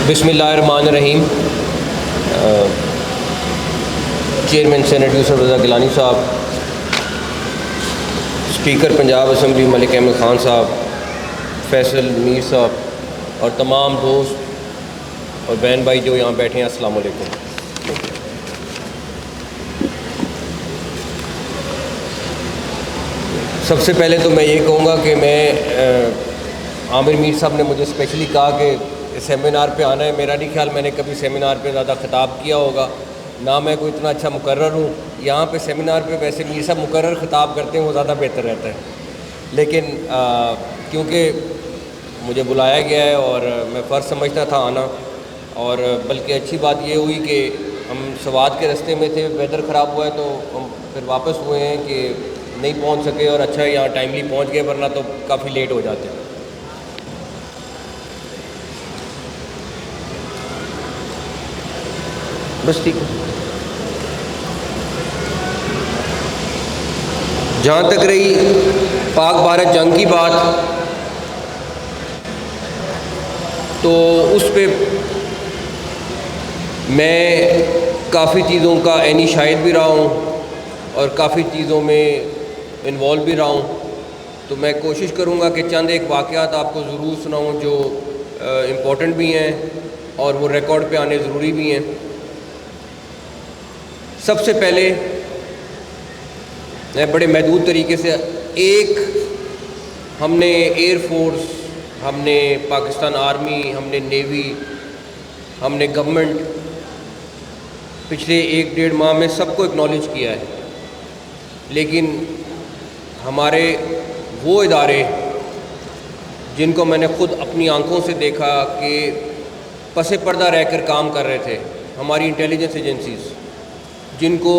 بسم اللہ الرحمن الرحیم۔ چیئرمین سینٹ یوسف رضا گیلانی صاحب، اسپیکر پنجاب اسمبلی ملک احمد خان صاحب، فیصل میر صاحب اور تمام دوست اور بہن بھائی جو یہاں بیٹھے ہیں، السلام علیکم۔ سب سے پہلے تو میں یہ کہوں گا کہ عامر میر صاحب نے مجھے اسپیشلی کہا کہ سیمینار پہ آنا ہے۔ میرا نہیں خیال میں نے کبھی سیمینار پہ زیادہ خطاب کیا ہوگا، نہ میں کوئی اتنا اچھا مقرر ہوں۔ یہاں پہ سیمینار پہ ویسے میر صاحب مقرر خطاب کرتے ہیں، وہ زیادہ بہتر رہتا ہے، لیکن کیونکہ مجھے بلایا گیا ہے اور میں فرض سمجھتا تھا آنا، اور بلکہ اچھی بات یہ ہوئی کہ ہم سوات کے رستے میں تھے، ویدر خراب ہوا ہے تو ہم پھر واپس ہوئے ہیں کہ نہیں پہنچ سکے، اور اچھا یہاں ٹائملی پہنچ گئے، ورنہ تو کافی لیٹ ہو جاتے۔ بس ٹھیک ہے۔ جہاں تک رہی پاک بھارت جنگ کی بات، تو اس پہ میں کافی چیزوں کا عینی شاہد بھی رہا ہوں اور کافی چیزوں میں انوالو بھی رہا ہوں، تو میں کوشش کروں گا کہ چند ایک واقعات آپ کو ضرور سناؤں جو امپورٹنٹ بھی ہیں اور وہ ریکارڈ پہ آنے ضروری بھی ہیں۔ سب سے پہلے میں بڑے محدود طریقے سے ہم نے ایئر فورس، ہم نے پاکستان آرمی، ہم نے نیوی، ہم نے گورنمنٹ پچھلے 1-1.5 ماہ میں سب کو اکنالج کیا ہے، لیکن ہمارے وہ ادارے جن کو میں نے خود اپنی آنکھوں سے دیکھا کہ پس پردہ رہ کر کام کر رہے تھے، ہماری انٹیلیجنس ایجنسیز، جن کو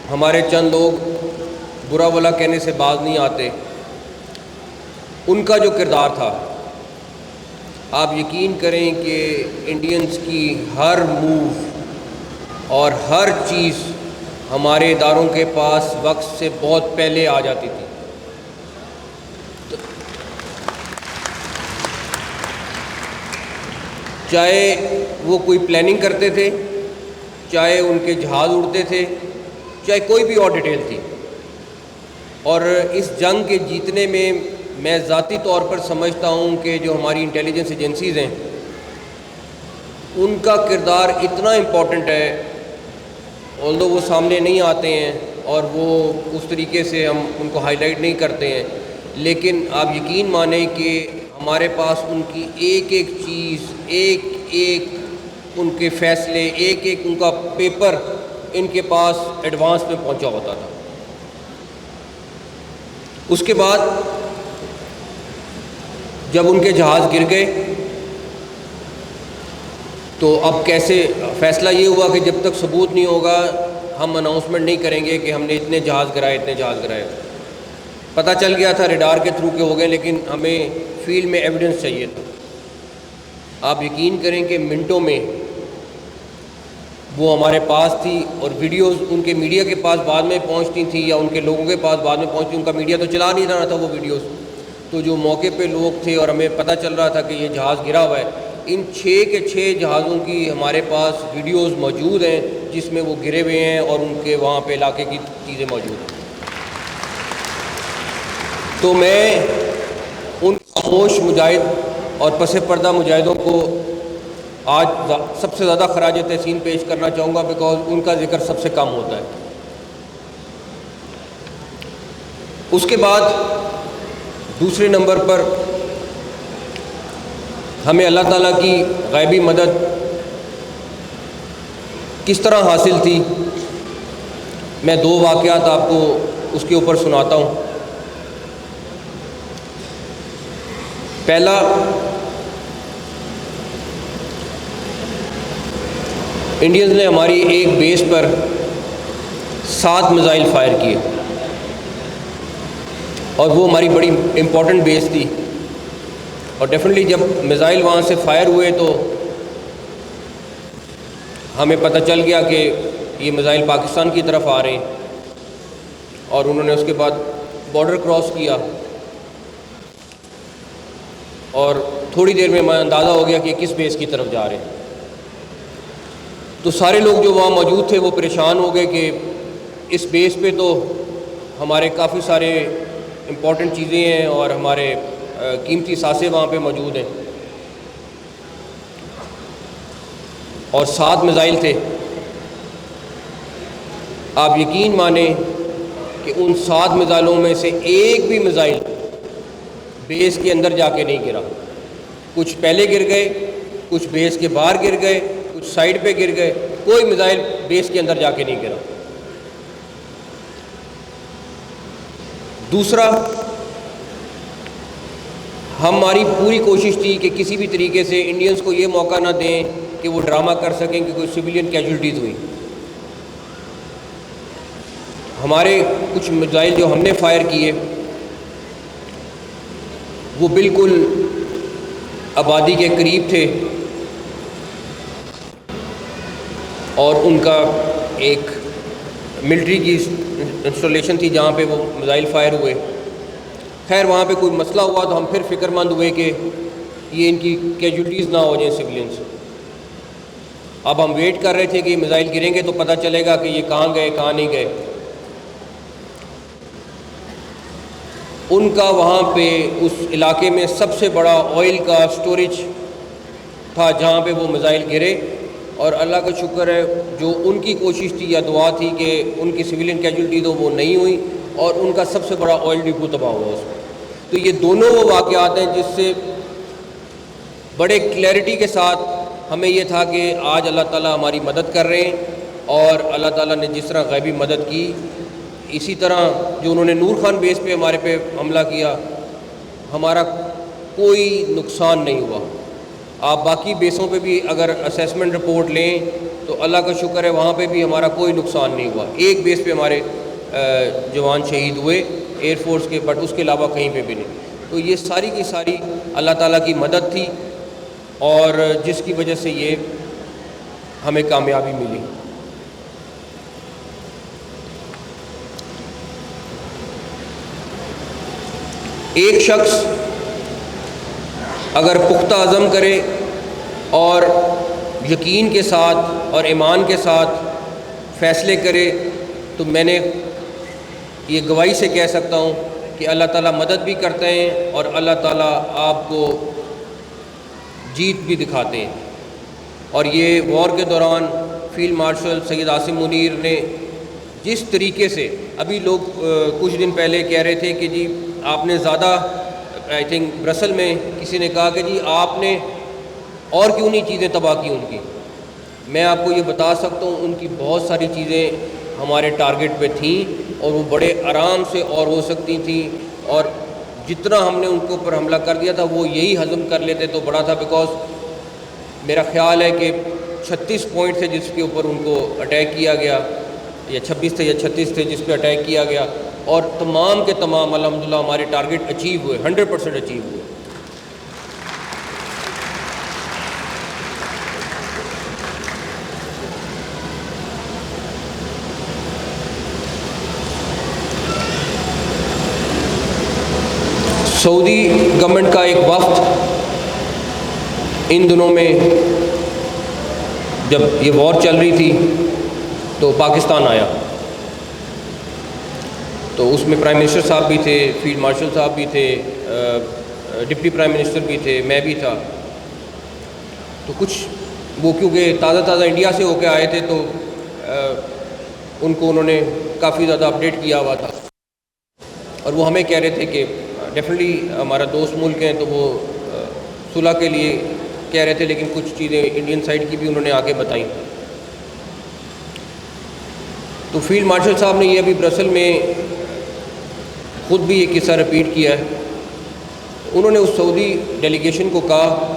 ہمارے چند لوگ برا بھلا کہنے سے باز نہیں آتے، ان کا جو کردار تھا، آپ یقین کریں کہ انڈینز کی ہر موو اور ہر چیز ہمارے اداروں کے پاس وقت سے بہت پہلے آ جاتی تھی۔ چاہے وہ کوئی پلاننگ کرتے تھے، چاہے ان کے جہاز اڑتے تھے، چاہے کوئی بھی اور ڈیٹیل تھی، اور اس جنگ کے جیتنے میں ذاتی طور پر سمجھتا ہوں کہ جو ہماری انٹیلیجنس ایجنسیز ہیں ان کا کردار اتنا امپورٹنٹ ہے، although وہ سامنے نہیں آتے ہیں اور وہ اس طریقے سے ہم ان کو ہائی لائٹ نہیں کرتے ہیں، لیکن آپ یقین مانیں کہ ہمارے پاس ان کی ایک ایک چیز، ایک ایک ان کے فیصلے، ایک ایک ان کا پیپر ان کے پاس ایڈوانس میں پہنچا ہوتا تھا۔ اس کے بعد جب ان کے جہاز گر گئے تو اب کیسے فیصلہ یہ ہوا کہ جب تک ثبوت نہیں ہوگا ہم اناؤنسمنٹ نہیں کریں گے کہ ہم نے اتنے جہاز گرائے۔ پتہ چل گیا تھا ریڈار کے تھرو کے ہو گئے، لیکن ہمیں فیلڈ میں ایویڈنس چاہیے تھا۔ آپ یقین کریں کہ منٹوں میں وہ ہمارے پاس تھی، اور ویڈیوز ان کے میڈیا کے پاس بعد میں پہنچتی تھیں یا ان کے لوگوں کے پاس بعد میں پہنچتی، ان کا میڈیا تو چلا نہیں رہا تھا وہ ویڈیوز، تو جو موقع پہ لوگ تھے اور ہمیں پتہ چل رہا تھا کہ یہ جہاز گرا ہوا ہے، ان 6 کے 6 جہازوں کی ہمارے پاس ویڈیوز موجود ہیں جس میں وہ گرے ہوئے ہیں اور ان کے وہاں پہ علاقے کی چیزیں موجود ہیں۔ تو میں ان خاموش مجاہد اور پس پردہ مجاہدوں کو آج سب سے زیادہ خراج تحسین پیش کرنا چاہوں گا، بیکاز ان کا ذکر سب سے کم ہوتا ہے۔ اس کے بعد دوسرے نمبر پر ہمیں اللہ تعالیٰ کی غیبی مدد کس طرح حاصل تھی، میں 2 واقعات آپ کو اس کے اوپر سناتا ہوں۔ پہلا، انڈینز نے ہماری ایک بیس پر 7 میزائل فائر کیے، اور وہ ہماری بڑی امپورٹنٹ بیس تھی، اور ڈیفینیٹلی جب میزائل وہاں سے فائر ہوئے تو ہمیں پتہ چل گیا کہ یہ میزائل پاکستان کی طرف آ رہے ہیں، اور انہوں نے اس کے بعد بارڈر کراس کیا اور تھوڑی دیر میں اندازہ ہو گیا کہ کس بیس کی طرف جا رہے ہیں. تو سارے لوگ جو وہاں موجود تھے وہ پریشان ہو گئے کہ اس بیس پہ تو ہمارے کافی سارے امپورٹنٹ چیزیں ہیں اور ہمارے قیمتی اثاثے وہاں پہ موجود ہیں، اور 7 میزائل تھے. آپ یقین مانیں کہ ان 7 میزائلوں میں سے ایک بھی میزائل بیس کے اندر جا کے نہیں گرا. کچھ پہلے گر گئے، کچھ بیس کے باہر گر گئے، کچھ سائڈ پہ گر گئے، کوئی میزائل بیس کے اندر جا کے نہیں گرا. دوسرا، ہماری پوری کوشش تھی کہ کسی بھی طریقے سے انڈینز کو یہ موقع نہ دیں کہ وہ ڈرامہ کر سکیں کہ کوئی سویلین کیجولٹیز ہوئی. ہمارے کچھ میزائل جو ہم نے فائر کیے وہ بالکل آبادی کے قریب تھے، اور ان کا ایک ملٹری کی انسٹالیشن تھی جہاں پہ وہ میزائل فائر ہوئے. خیر وہاں پہ کوئی مسئلہ ہوا تو ہم پھر فکر مند ہوئے کہ یہ ان کی کیجولٹیز نہ ہو جائیں سویلینس. اب ہم ویٹ کر رہے تھے کہ یہ میزائل گریں گے تو پتہ چلے گا کہ یہ کہاں گئے کہاں نہیں گئے. ان کا وہاں پہ اس علاقے میں سب سے بڑا آئل کا سٹوریج تھا جہاں پہ وہ میزائل گرے، اور اللہ کا شکر ہے جو ان کی کوشش تھی یا دعا تھی کہ ان کی سویلین کیجولٹی تو وہ نہیں ہوئی، اور ان کا سب سے بڑا آئل ڈپو تباہ ہوا اس میں. تو یہ دونوں وہ واقعات ہیں جس سے بڑے کلیئرٹی کے ساتھ ہمیں یہ تھا کہ آج اللہ تعالیٰ ہماری مدد کر رہے ہیں، اور اللہ تعالیٰ نے جس طرح غیبی مدد کی اسی طرح جو انہوں نے نور خان بیس پہ ہمارے پہ حملہ کیا، ہمارا کوئی نقصان نہیں ہوا. آپ باقی بیسوں پہ بھی اگر اسیسمنٹ رپورٹ لیں تو اللہ کا شکر ہے وہاں پہ بھی ہمارا کوئی نقصان نہیں ہوا. ایک بیس پہ ہمارے جوان شہید ہوئے ایئر فورس کے، بٹ اس کے علاوہ کہیں پہ بھی نہیں. تو یہ ساری کی ساری اللہ تعالیٰ کی مدد تھی، اور جس کی وجہ سے یہ ہمیں کامیابی ملی. ایک شخص اگر پختہ عزم کرے اور یقین کے ساتھ اور ایمان کے ساتھ فیصلے کرے تو میں نے یہ گواہی سے کہہ سکتا ہوں کہ اللہ تعالیٰ مدد بھی کرتے ہیں اور اللہ تعالیٰ آپ کو جیت بھی دکھاتے ہیں. اور یہ وار کے دوران فیلڈ مارشل سید عاصم منیر نے جس طریقے سے، ابھی لوگ کچھ دن پہلے کہہ رہے تھے کہ جی آپ نے زیادہ، آئی تھنک برسل میں کسی نے کہا کہ جی آپ نے اور کیوں نہیں چیزیں تباہ کی ان کی. میں آپ کو یہ بتا سکتا ہوں ان کی بہت ساری چیزیں ہمارے ٹارگٹ پہ تھیں، اور وہ بڑے آرام سے اور ہو سکتی تھیں، اور جتنا ہم نے ان کے اوپر حملہ کر دیا تھا وہ یہی ہضم کر لیتے تو بڑا تھا. بیکاز میرا خیال ہے کہ 36 پوائنٹ تھے جس کے اوپر ان کو اٹیک کیا گیا، یا 26 تھے یا 36 تھے جس پہ اٹیک کیا گیا، اور تمام کے تمام الحمدللہ ہمارے ٹارگٹ اچیو ہوئے، 100% اچیو ہوئے. سعودی گورنمنٹ کا ایک وفد ان دنوں میں جب یہ وار چل رہی تھی تو پاکستان آیا، تو اس میں پرائم منسٹر صاحب بھی تھے، فیلڈ مارشل صاحب بھی تھے، ڈپٹی پرائم منسٹر بھی تھے، میں بھی تھا. تو کچھ وہ کیونکہ تازہ انڈیا سے ہو کے آئے تھے تو ان کو انہوں نے کافی زیادہ اپڈیٹ کیا ہوا تھا، اور وہ ہمیں کہہ رہے تھے کہ ڈیفینیٹلی ہمارا دوست ملک ہیں تو وہ صلح کے لیے کہہ رہے تھے، لیکن کچھ چیزیں انڈین سائڈ کی بھی انہوں نے آ کے بتائیں. تو فیلڈ مارشل صاحب نے یہ ابھی برسل میں خود بھی یہ قصہ رپیٹ کیا ہے. انہوں نے اس سعودی ڈیلیگیشن کو کہا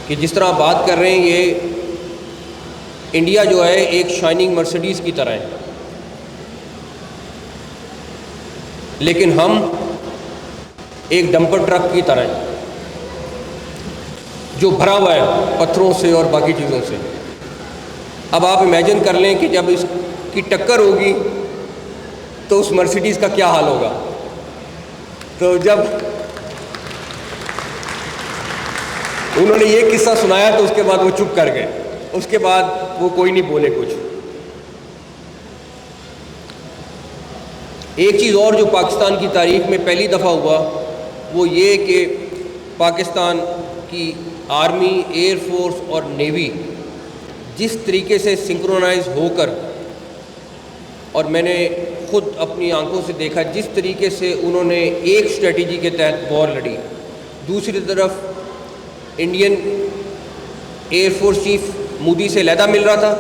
کہ جس طرح بات کر رہے ہیں یہ انڈیا جو ہے ایک شائننگ مرسڈیز کی طرح ہے، لیکن ہم ایک ڈمپر ٹرک کی طرح ہیں جو بھرا ہوا ہے پتھروں سے اور باقی چیزوں سے. اب آپ امیجن کر لیں کہ جب اس کی ٹکر ہوگی تو اس مرسیڈیز کا کیا حال ہوگا. تو جب انہوں نے یہ قصہ سنایا تو اس کے بعد وہ چپ کر گئے، اس کے بعد وہ کوئی نہیں بولے کچھ۔ ایک چیز اور جو پاکستان کی تاریخ میں پہلی دفعہ ہوا وہ یہ کہ پاکستان کی آرمی، ایئر فورس اور نیوی جس طریقے سے سنکرونائز ہو کر، اور میں نے خود اپنی آنکھوں سے دیکھا جس طریقے سے انہوں نے ایک اسٹریٹجی کے تحت وار لڑی، دوسری طرف Indian air force chief Modi سے علیحدہ مل رہا تھا،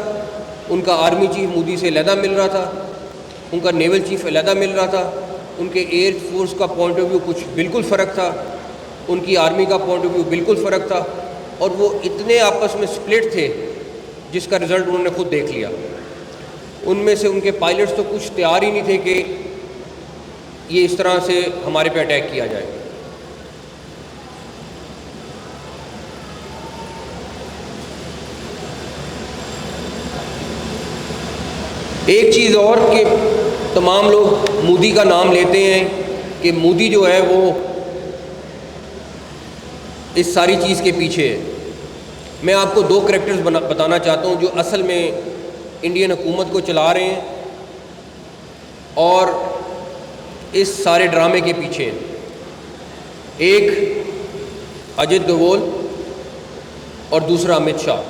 ان کا آرمی چیف مودی سے علیحدہ مل رہا تھا، ان کا نیول چیف علیحدہ مل رہا تھا، ان کے ایئر فورس کا پوائنٹ آف ویو کچھ بالکل فرق تھا، ان کی آرمی کا پوائنٹ آف ویو بالکل فرق تھا، اور وہ اتنے آپس میں سپلٹ تھے جس کا رزلٹ انہوں نے خود دیکھ لیا۔ ان میں سے ان کے پائلٹس تو کچھ تیار ہی نہیں تھے کہ یہ اس طرح سے ہمارے پہ اٹیک کیا جائے۔ ایک چیز اور کہ تمام لوگ مودی کا نام لیتے ہیں کہ مودی جو ہے وہ اس ساری چیز کے پیچھے ہے۔ میں آپ کو دو کریکٹرز بتانا چاہتا ہوں جو اصل میں انڈین حکومت کو چلا رہے ہیں اور اس سارے ڈرامے کے پیچھے ہیں۔ ایک اجیت ڈوول اور دوسرا امت شاہ۔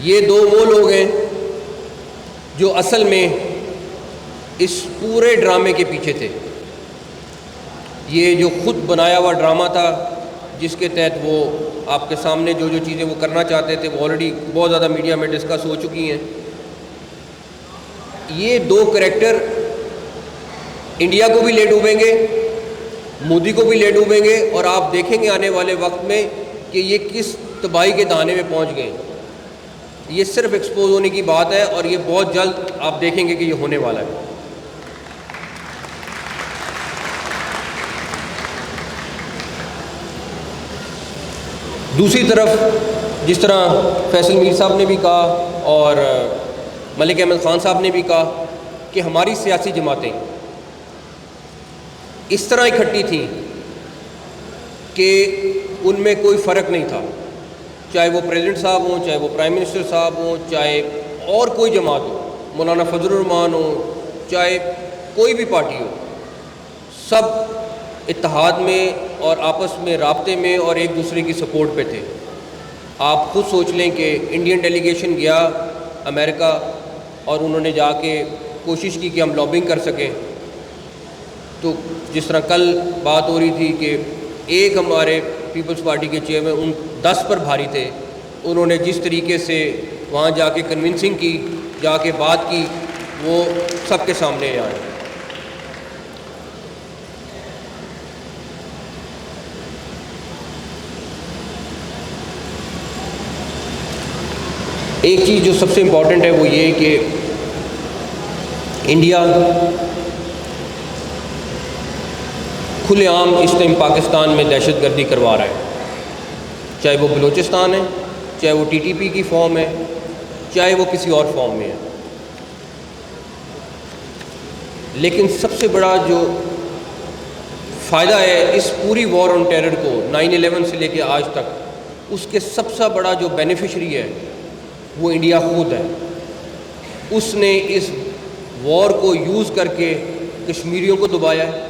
یہ دو وہ لوگ ہیں جو اصل میں اس پورے ڈرامے کے پیچھے تھے۔ یہ جو خود بنایا ہوا ڈرامہ تھا جس کے تحت وہ آپ کے سامنے جو چیزیں وہ کرنا چاہتے تھے وہ آلریڈی بہت زیادہ میڈیا میں ڈسکس ہو چکی ہیں۔ یہ دو کریکٹر انڈیا کو بھی لے ڈوبیں گے، مودی کو بھی لے ڈوبیں گے، اور آپ دیکھیں گے آنے والے وقت میں کہ یہ کس تباہی کے دہانے میں پہنچ گئے۔ یہ صرف ایکسپوز ہونے کی بات ہے اور یہ بہت جلد آپ دیکھیں گے کہ یہ ہونے والا ہے۔ دوسری طرف جس طرح فیصل میر صاحب نے بھی کہا اور ملک احمد خان صاحب نے بھی کہا کہ ہماری سیاسی جماعتیں اس طرح اکٹھی تھیں کہ ان میں کوئی فرق نہیں تھا، چاہے وہ پریزیڈنٹ صاحب ہوں، چاہے وہ پرائم منسٹر صاحب ہوں، چاہے اور کوئی جماعت ہو، مولانا فضل الرحمان ہو، چاہے کوئی بھی پارٹی ہو، سب اتحاد میں اور آپس میں رابطے میں اور ایک دوسرے کی سپورٹ پہ تھے۔ آپ خود سوچ لیں کہ انڈین ڈیلیگیشن گیا امریکہ اور انہوں نے جا کے کوشش کی کہ ہم لابنگ کر سکیں، تو جس طرح کل بات ہو رہی تھی کہ ایک ہمارے پیپلز پارٹی کے چیئرمین ان 10 پر بھاری تھے، انہوں نے جس طریقے سے وہاں جا کے کنونسنگ کی، جا کے بات کی، وہ سب کے سامنے آئے۔ ایک چیز جو سب سے امپورٹنٹ ہے وہ یہ کہ انڈیا کھلے عام اس ٹائم پاکستان میں دہشت گردی کروا رہا ہے، چاہے وہ بلوچستان ہے، چاہے وہ ٹی ٹی پی کی فارم ہے، چاہے وہ کسی اور فارم میں ہے۔ لیکن سب سے بڑا جو فائدہ ہے اس پوری وار آن ٹیرر کو 9/11 سے لے کے آج تک، اس کے سب سے بڑا جو بینیفیشری ہے وہ انڈیا خود ہے۔ اس نے اس وار کو یوز کر کے کشمیریوں کو دبایا ہے،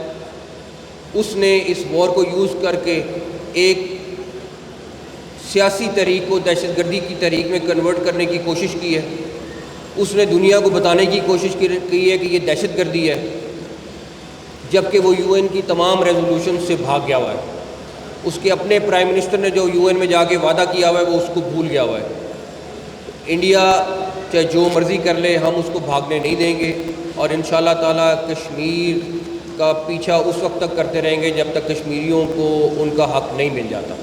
اس نے اس وار کو یوز کر کے ایک سیاسی تحریک کو دہشت گردی کی تحریک میں کنورٹ کرنے کی کوشش کی ہے، اس نے دنیا کو بتانے کی کوشش کی ہے کہ یہ دہشت گردی ہے، جبکہ وہ یو این کی تمام ریزولوشن سے بھاگ گیا ہوا ہے۔ اس کے اپنے پرائم منسٹر نے جو یو این میں جا کے وعدہ کیا ہوا ہے وہ اس کو بھول گیا ہوا ہے۔ انڈیا چاہے جو مرضی کر لے، ہم اس کو بھاگنے نہیں دیں گے، اور انشاءاللہ تعالیٰ کشمیر کا پیچھا اس وقت تک کرتے رہیں گے جب تک کشمیریوں کو ان کا حق نہیں مل جاتا۔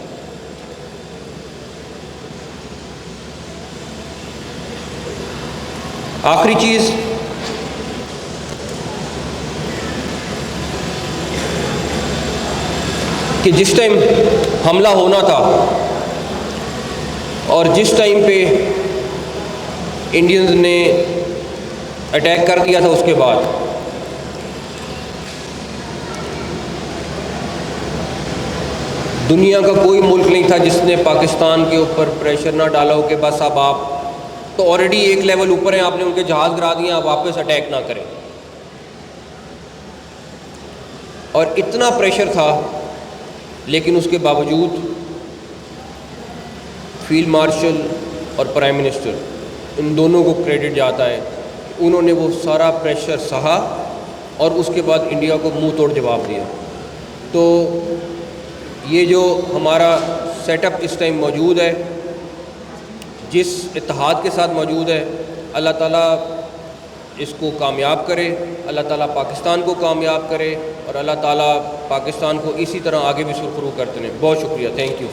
آخری چیز کہ جس ٹائم حملہ ہونا تھا اور جس ٹائم پہ انڈینز نے اٹیک کر دیا تھا، اس کے بعد دنیا کا کوئی ملک نہیں تھا جس نے پاکستان کے اوپر پریشر نہ ڈالا ہو کہ بس اب آپ تو آلریڈی ایک لیول اوپر ہیں، آپ نے ان کے جہاز گرا دیے، آپ واپس اٹیک نہ کریں. اور اتنا پریشر تھا، لیکن اس کے باوجود فیلڈ مارشل اور پرائم منسٹر ان دونوں کو کریڈٹ جاتا ہے، انہوں نے وہ سارا پریشر سہا اور اس کے بعد انڈیا کو منہ توڑ جواب دیا. تو یہ جو ہمارا سیٹ اپ اس ٹائم موجود ہے، جس اتحاد کے ساتھ موجود ہے، اللہ تعالیٰ اس کو کامیاب کرے، اللہ تعالیٰ پاکستان کو کامیاب کرے، اور اللہ تعالیٰ پاکستان کو اسی طرح آگے بھی سرخرو کرتے رہیں. بہت شکریہ، تھینک یو.